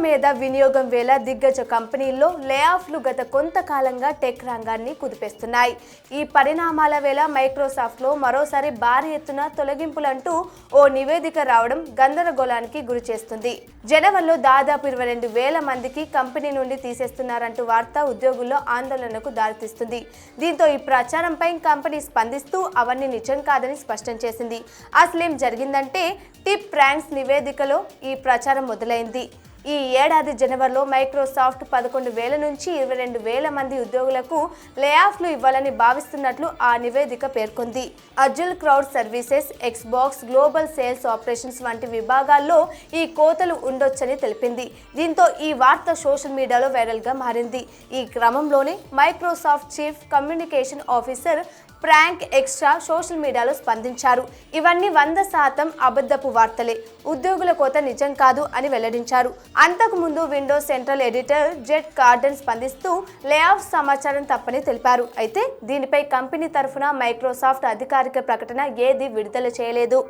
మేధ వినియోగం వేళ దిగ్గజ కంపెనీల్లో లేఆఫ్లు గత కొంతకాలంగా టెక్ రంగాన్ని కుదిపేస్తున్నాయి. ఈ పరిణామాల వేళ మైక్రోసాఫ్ట్లో మరోసారి భారీ ఎత్తున తొలగింపులంటూ ఓ నివేదిక రావడం గందరగోళానికి గురి చేస్తుంది. జనవరిలో దాదాపు 22,000 మందికి కంపెనీ నుండి తీసేస్తున్నారంటూ వార్త ఉద్యోగుల్లో ఆందోళనకు దారితీస్తుంది. దీంతో ఈ ప్రచారంపై కంపెనీ స్పందిస్తూ అవన్నీ నిజం కాదని స్పష్టం చేసింది. అసలేం జరిగిందంటే టిప్ ర్యాంక్స్ నివేదికలో ఈ ప్రచారం మొదలైంది. ఈ ఏడాది జనవరిలో మైక్రోసాఫ్ట్ 11,000 నుంచి 22,000 మంది ఉద్యోగులకు లేఆఫ్లు ఇవ్వాలని భావిస్తున్నట్లు ఆ నివేదిక పేర్కొంది. Azure cloud services, Xbox, global sales operations వంటి విభాగాల్లో ఈ కోతలు ఉండొచ్చని తెలిపింది. దీంతో ఈ వార్త సోషల్ మీడియాలో వైరల్గా మారింది. ఈ క్రమంలోనే Microsoft chief communication officer Frank ఎక్స్ట్రా సోషల్ మీడియాలో స్పందించారు. ఇవన్నీ 100% అబద్ధపు వార్తలే, ఉద్యోగుల కోత నిజం కాదు అని వెల్లడించారు. అంతకుముందు Windows central editor jet cordon స్పందిస్తూ లేఆఫ్ సమాచారం తప్పని తెలిపారు. అయితే దీనిపై కంపెనీ తరఫున మైక్రోసాఫ్ట్ అధికారిక ప్రకటన ఏది విడుదల చేయలేదు.